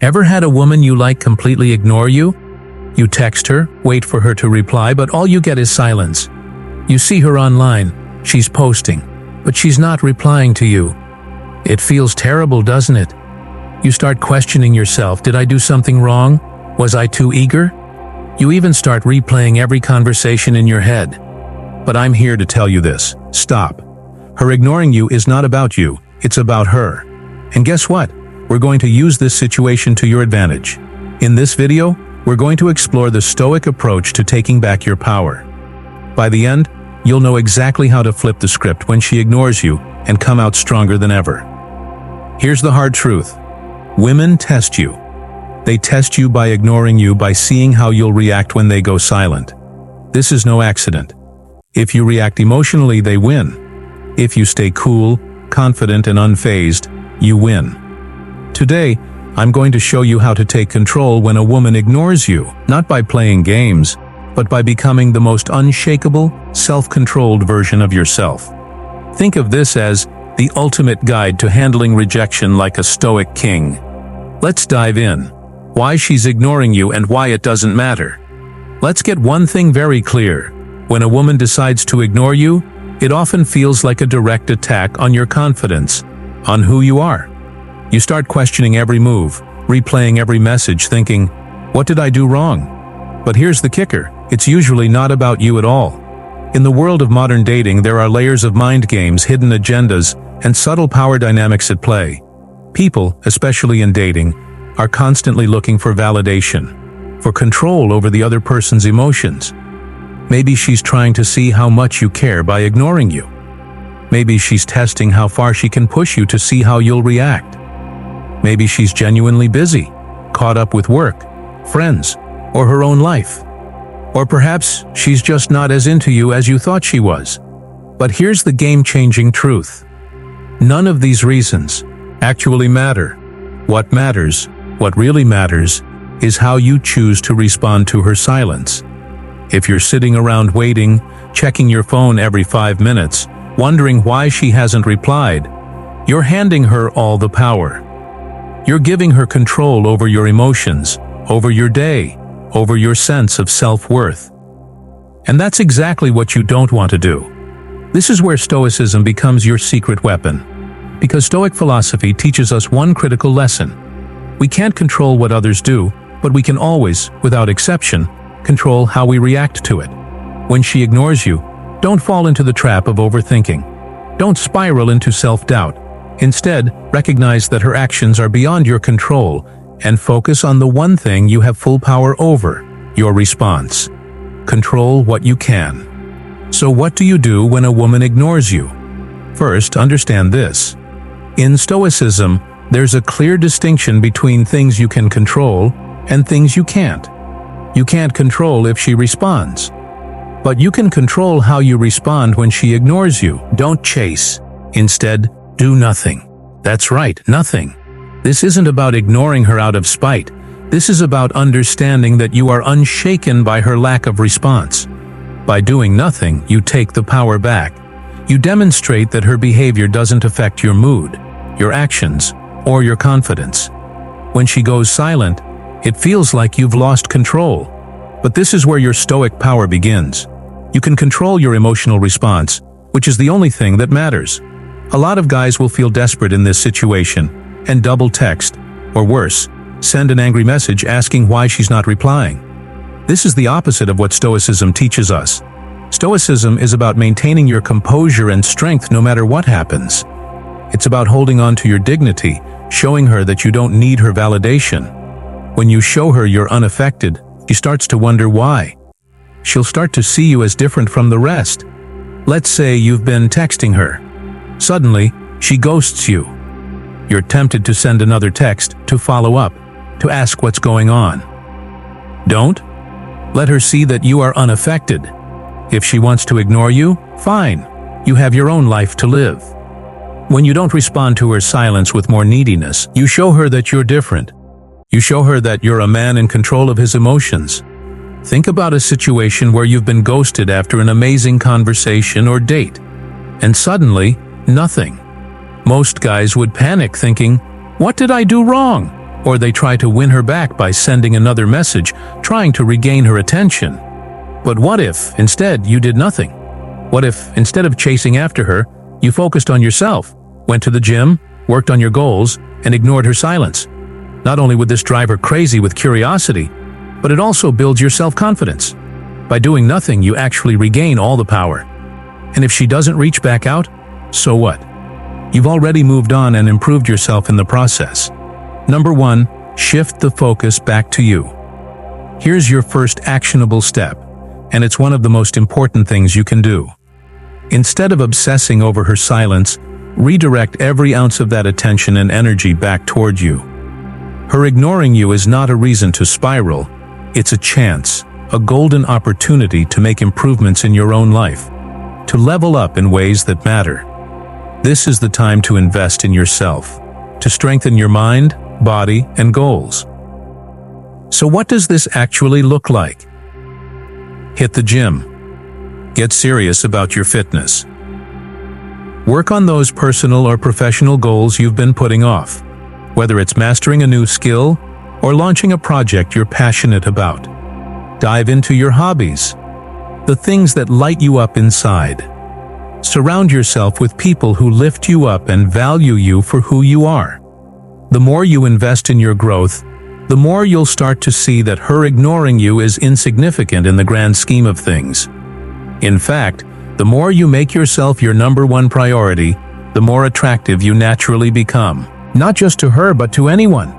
Ever had a woman you like completely ignore you? You text her, wait for her to reply, but all you get is silence. You see her online, she's posting, but she's not replying to you. It feels terrible, doesn't it? You start questioning yourself. Did I do something wrong? Was I too eager? You even start replaying every conversation in your head. But I'm here to tell you this. Stop. Her ignoring you is not about you, it's about her. And guess what? We're going to use this situation to your advantage. In this video, we're going to explore the Stoic approach to taking back your power. By the end, you'll know exactly how to flip the script when she ignores you and come out stronger than ever. Here's the hard truth. Women test you. They test you by ignoring you, by seeing how you'll react when they go silent. This is no accident. If you react emotionally, they win. If you stay cool, confident, and unfazed, you win. Today, I'm going to show you how to take control when a woman ignores you, not by playing games, but by becoming the most unshakable, self-controlled version of yourself. Think of this as the ultimate guide to handling rejection like a Stoic king. Let's dive in. Why she's ignoring you and why it doesn't matter. Let's get one thing very clear. When a woman decides to ignore you, it often feels like a direct attack on your confidence, on who you are. You start questioning every move, replaying every message, thinking, what did I do wrong? But here's the kicker, it's usually not about you at all. In the world of modern dating, there are layers of mind games, hidden agendas, and subtle power dynamics at play. People, especially in dating, are constantly looking for validation, for control over the other person's emotions. Maybe she's trying to see how much you care by ignoring you. Maybe she's testing how far she can push you to see how you'll react. Maybe she's genuinely busy, caught up with work, friends, or her own life. Or perhaps she's just not as into you as you thought she was. But here's the game-changing truth. None of these reasons actually matter. What matters, what really matters, is how you choose to respond to her silence. If you're sitting around waiting, checking your phone every 5 minutes, wondering why she hasn't replied, you're handing her all the power. You're giving her control over your emotions, over your day, over your sense of self-worth. And that's exactly what you don't want to do. This is where Stoicism becomes your secret weapon. Because Stoic philosophy teaches us one critical lesson. We can't control what others do, but we can always, without exception, control how we react to it. When she ignores you, don't fall into the trap of overthinking. Don't spiral into self-doubt. Instead, recognize that her actions are beyond your control and focus on the one thing you have full power over, your response. Control what you can. So what do you do when a woman ignores you? First, understand this. In Stoicism, there's a clear distinction between things you can control and things you can't. You can't control if she responds. But you can control how you respond when she ignores you. Don't chase. Instead, do nothing. That's right, nothing. This isn't about ignoring her out of spite. This is about understanding that you are unshaken by her lack of response. By doing nothing, you take the power back. You demonstrate that her behavior doesn't affect your mood, your actions, or your confidence. When she goes silent, it feels like you've lost control. But this is where your Stoic power begins. You can control your emotional response, which is the only thing that matters. A lot of guys will feel desperate in this situation and double text, or worse, send an angry message asking why she's not replying. This is the opposite of what Stoicism teaches us. Stoicism is about maintaining your composure and strength no matter what happens. It's about holding on to your dignity, showing her that you don't need her validation. When you show her you're unaffected, she starts to wonder why. She'll start to see you as different from the rest. Let's say you've been texting her. Suddenly, she ghosts you. You're tempted to send another text, to follow up, to ask what's going on. Don't. Let her see that you are unaffected. If she wants to ignore you, fine. You have your own life to live. When you don't respond to her silence with more neediness, you show her that you're different. You show her that you're a man in control of his emotions. Think about a situation where you've been ghosted after an amazing conversation or date, and suddenly, nothing. Most guys would panic thinking, what did I do wrong? Or they try to win her back by sending another message, trying to regain her attention. But what if, instead, you did nothing? What if, instead of chasing after her, you focused on yourself, went to the gym, worked on your goals, and ignored her silence? Not only would this drive her crazy with curiosity, but it also builds your self-confidence. By doing nothing, you actually regain all the power. And if she doesn't reach back out, so what? You've already moved on and improved yourself in the process. Number 1, shift the focus back to you. Here's your first actionable step, and it's one of the most important things you can do. Instead of obsessing over her silence, redirect every ounce of that attention and energy back toward you. Her ignoring you is not a reason to spiral, it's a chance, a golden opportunity to make improvements in your own life, to level up in ways that matter. This is the time to invest in yourself, to strengthen your mind, body, and goals. So what does this actually look like? Hit the gym. Get serious about your fitness. Work on those personal or professional goals you've been putting off, whether it's mastering a new skill or launching a project you're passionate about. Dive into your hobbies, the things that light you up inside. Surround yourself with people who lift you up and value you for who you are. The more you invest in your growth, the more you'll start to see that her ignoring you is insignificant in the grand scheme of things. In fact, the more you make yourself your number 1 priority, the more attractive you naturally become. Not just to her, but to anyone.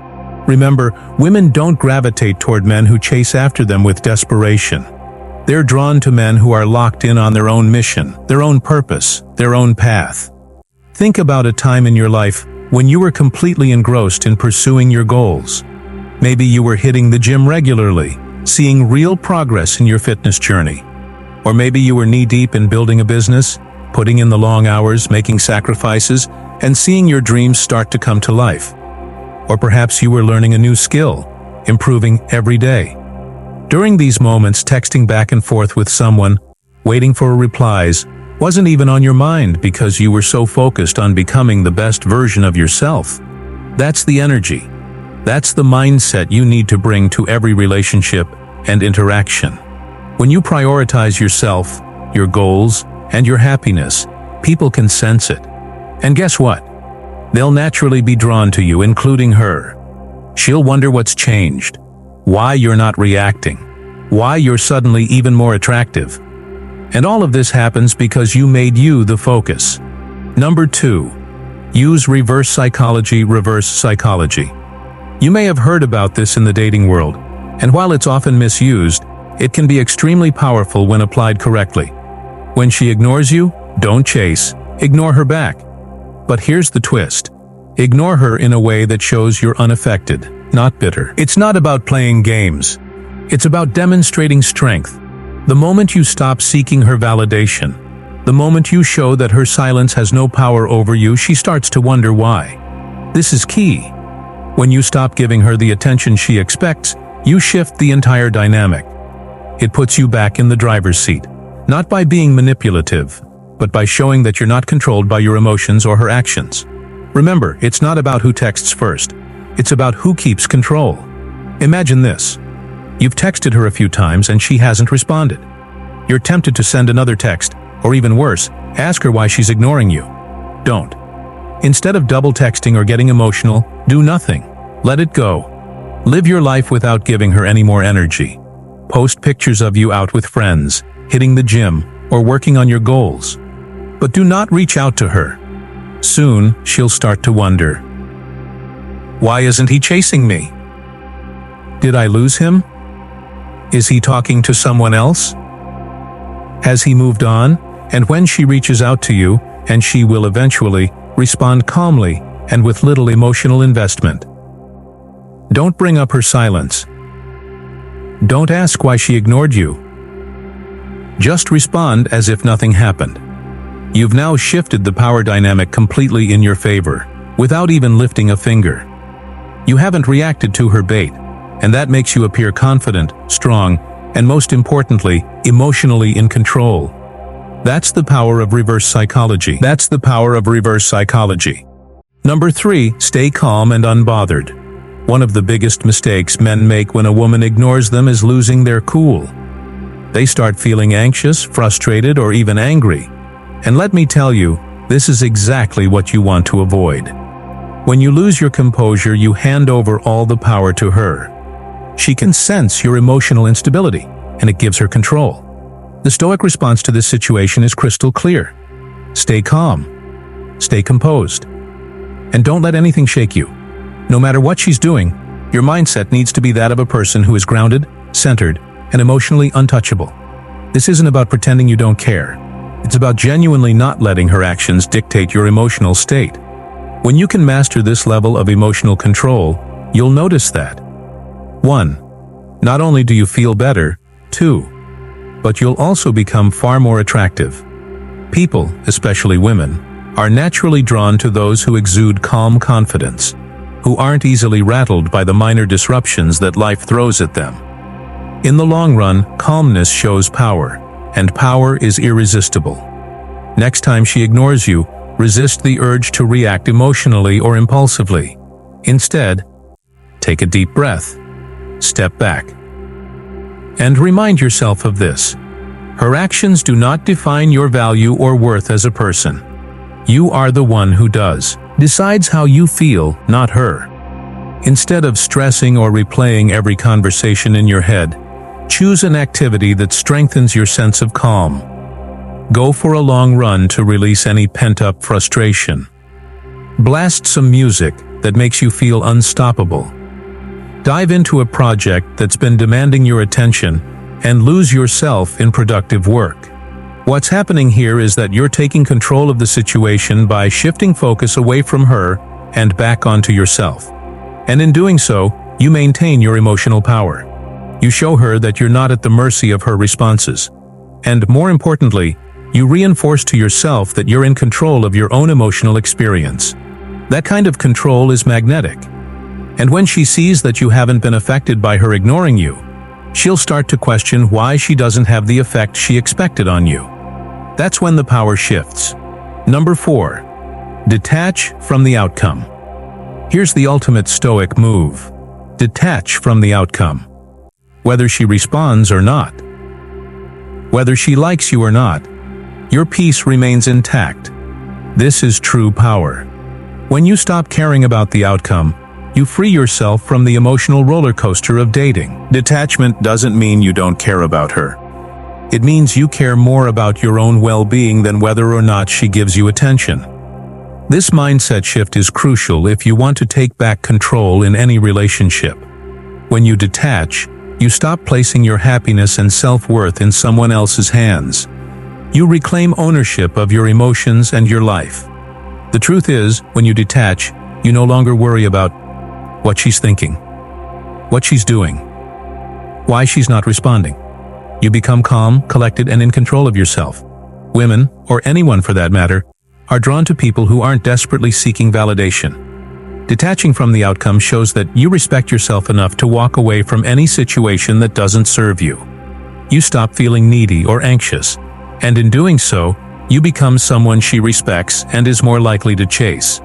Remember, women don't gravitate toward men who chase after them with desperation. They're drawn to men who are locked in on their own mission, their own purpose, their own path. Think about a time in your life when you were completely engrossed in pursuing your goals. Maybe you were hitting the gym regularly, seeing real progress in your fitness journey. Or maybe you were knee-deep in building a business, putting in the long hours, making sacrifices, and seeing your dreams start to come to life. Or perhaps you were learning a new skill, improving every day. During these moments, texting back and forth with someone, waiting for replies, wasn't even on your mind because you were so focused on becoming the best version of yourself. That's the energy. That's the mindset you need to bring to every relationship and interaction. When you prioritize yourself, your goals, and your happiness, people can sense it. And guess what? They'll naturally be drawn to you, including her. She'll wonder what's changed, why you're not reacting, why you're suddenly even more attractive. And all of this happens because you made you the focus. Number 2, use reverse psychology. Reverse psychology. You may have heard about this in the dating world, and while it's often misused, it can be extremely powerful when applied correctly. When she ignores you, don't chase, ignore her back. But here's the twist. Ignore her in a way that shows you're unaffected, not bitter. It's not about playing games. It's about demonstrating strength. The moment you stop seeking her validation, the moment you show that her silence has no power over you, she starts to wonder why. This is key. When you stop giving her the attention she expects, you shift the entire dynamic. It puts you back in the driver's seat, not by being manipulative, but by showing that you're not controlled by your emotions or her actions. Remember, it's not about who texts first. It's about who keeps control. Imagine this. You've texted her a few times and she hasn't responded. You're tempted to send another text, or even worse, ask her why she's ignoring you. Don't. Instead of double texting or getting emotional, do nothing. Let it go. Live your life without giving her any more energy. Post pictures of you out with friends, hitting the gym, or working on your goals. But do not reach out to her. Soon, she'll start to wonder. Why isn't he chasing me? Did I lose him? Is he talking to someone else? Has he moved on? And when she reaches out to you, and she will eventually, respond calmly and with little emotional investment. Don't bring up her silence. Don't ask why she ignored you. Just respond as if nothing happened. You've now shifted the power dynamic completely in your favor, without even lifting a finger. You haven't reacted to her bait, and that makes you appear confident, strong, and most importantly, emotionally in control. That's the power of reverse psychology. Number 3, stay calm and unbothered. One of the biggest mistakes men make when a woman ignores them is losing their cool. They start feeling anxious, frustrated, or even angry. And let me tell you, this is exactly what you want to avoid. When you lose your composure, you hand over all the power to her. She can sense your emotional instability, and it gives her control. The Stoic response to this situation is crystal clear. Stay calm. Stay composed. And don't let anything shake you. No matter what she's doing, your mindset needs to be that of a person who is grounded, centered, and emotionally untouchable. This isn't about pretending you don't care. It's about genuinely not letting her actions dictate your emotional state. When you can master this level of emotional control, you'll notice that 1. Not only do you feel better, 2. But you'll also become far more attractive. People, especially women, are naturally drawn to those who exude calm confidence, who aren't easily rattled by the minor disruptions that life throws at them. In the long run, calmness shows power, and power is irresistible. Next time she ignores you, resist the urge to react emotionally or impulsively. Instead, take a deep breath, step back, and remind yourself of this. Her actions do not define your value or worth as a person. You are the one who does. Decides how you feel, not her. Instead of stressing or replaying every conversation in your head, choose an activity that strengthens your sense of calm. Go for a long run to release any pent-up frustration. Blast some music that makes you feel unstoppable. Dive into a project that's been demanding your attention and lose yourself in productive work. What's happening here is that you're taking control of the situation by shifting focus away from her and back onto yourself. And in doing so, you maintain your emotional power. You show her that you're not at the mercy of her responses. And more importantly, you reinforce to yourself that you're in control of your own emotional experience. That kind of control is magnetic. And when she sees that you haven't been affected by her ignoring you, she'll start to question why she doesn't have the effect she expected on you. That's when the power shifts. Number 4. Detach from the outcome. Here's the ultimate Stoic move. Detach from the outcome. Whether she responds or not, whether she likes you or not, your peace remains intact. This is true power. When you stop caring about the outcome, you free yourself from the emotional roller coaster of dating. Detachment doesn't mean you don't care about her. It means you care more about your own well-being than whether or not she gives you attention. This mindset shift is crucial if you want to take back control in any relationship. When you detach, you stop placing your happiness and self-worth in someone else's hands. You reclaim ownership of your emotions and your life. The truth is, when you detach, you no longer worry about what she's thinking, what she's doing, why she's not responding. You become calm, collected, and in control of yourself. Women, or anyone for that matter, are drawn to people who aren't desperately seeking validation. Detaching from the outcome shows that you respect yourself enough to walk away from any situation that doesn't serve you. You stop feeling needy or anxious, and in doing so, you become someone she respects and is more likely to chase.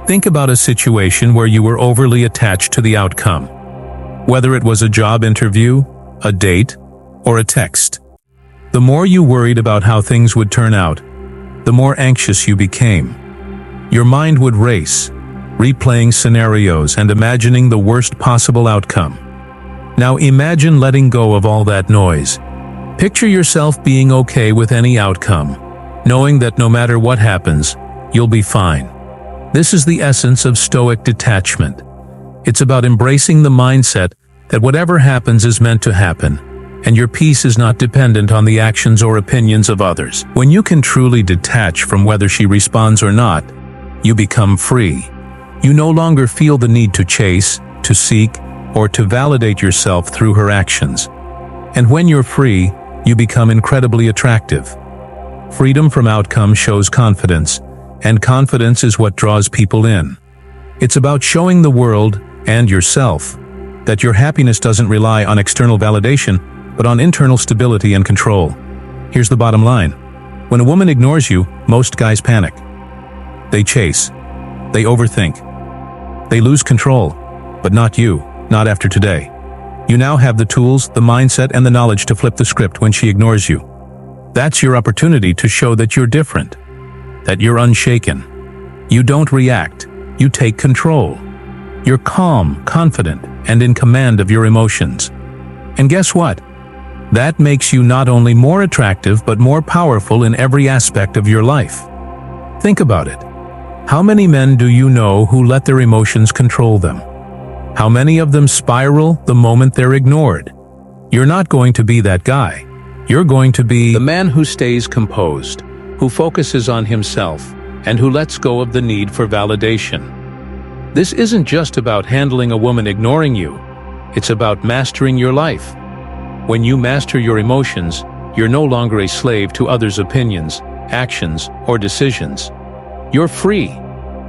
Think about a situation where you were overly attached to the outcome. Whether it was a job interview, a date, or a text. The more you worried about how things would turn out, the more anxious you became. Your mind would race, replaying scenarios and imagining the worst possible outcome. Now imagine letting go of all that noise. Picture yourself being okay with any outcome, knowing that no matter what happens, you'll be fine. This is the essence of Stoic detachment. It's about embracing the mindset that whatever happens is meant to happen, and your peace is not dependent on the actions or opinions of others. When you can truly detach from whether she responds or not, you become free. You no longer feel the need to chase, to seek, or to validate yourself through her actions. And when you're free, you become incredibly attractive. Freedom from outcome shows confidence, and confidence is what draws people in. It's about showing the world, and yourself, that your happiness doesn't rely on external validation, but on internal stability and control. Here's the bottom line. When a woman ignores you, most guys panic. They chase. They overthink. They lose control. But not you, not after today. You now have the tools, the mindset, and the knowledge to flip the script when she ignores you. That's your opportunity to show that you're different, that you're unshaken. You don't react, you take control. You're calm, confident, and in command of your emotions. And guess what? That makes you not only more attractive but more powerful in every aspect of your life. Think about it. How many men do you know who let their emotions control them? How many of them spiral the moment they're ignored? You're not going to be that guy. You're going to be the man who stays composed, who focuses on himself, and who lets go of the need for validation. This isn't just about handling a woman ignoring you. It's about mastering your life. When you master your emotions, you're no longer a slave to others' opinions, actions, or decisions. You're free,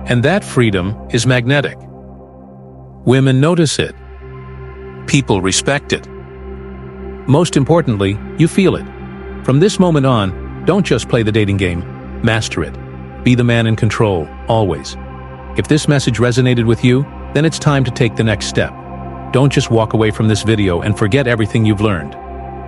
and that freedom is magnetic. Women notice it. People respect it. Most importantly, you feel it. From this moment on, don't just play the dating game, master it. Be the man in control, always. If this message resonated with you, then it's time to take the next step. Don't just walk away from this video and forget everything you've learned.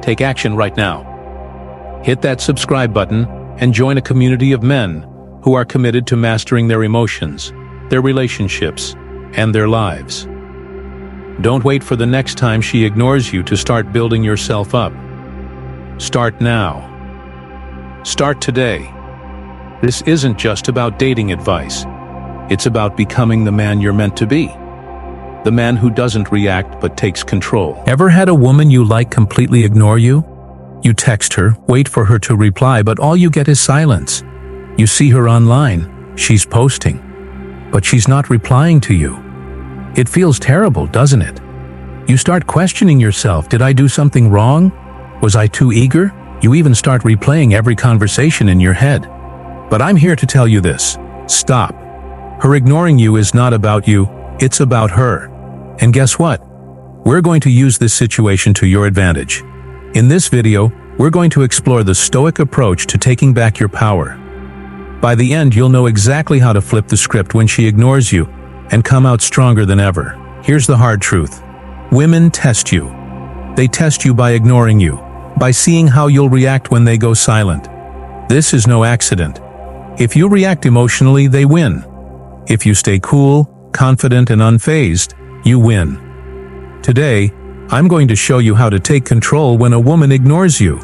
Take action right now. Hit that subscribe button and join a community of men who are committed to mastering their emotions, their relationships, and their lives. Don't wait for the next time she ignores you to start building yourself up. Start now. Start today. This isn't just about dating advice. It's about becoming the man you're meant to be. The man who doesn't react but takes control. Ever had a woman you like completely ignore you? You text her, wait for her to reply, but all you get is silence. You see her online, she's posting, but she's not replying to you. It feels terrible, doesn't it? You start questioning yourself. Did I do something wrong? Was I too eager? You even start replaying every conversation in your head. But I'm here to tell you this. Stop. Her ignoring you is not about you, it's about her. And guess what? We're going to use this situation to your advantage. In this video, we're going to explore the Stoic approach to taking back your power. By the end, you'll know exactly how to flip the script when she ignores you and come out stronger than ever. Here's the hard truth. Women test you. They test you by ignoring you, by seeing how you'll react when they go silent. This is no accident. If you react emotionally, they win. If you stay cool, confident, and unfazed, you win. Today, I'm going to show you how to take control when a woman ignores you.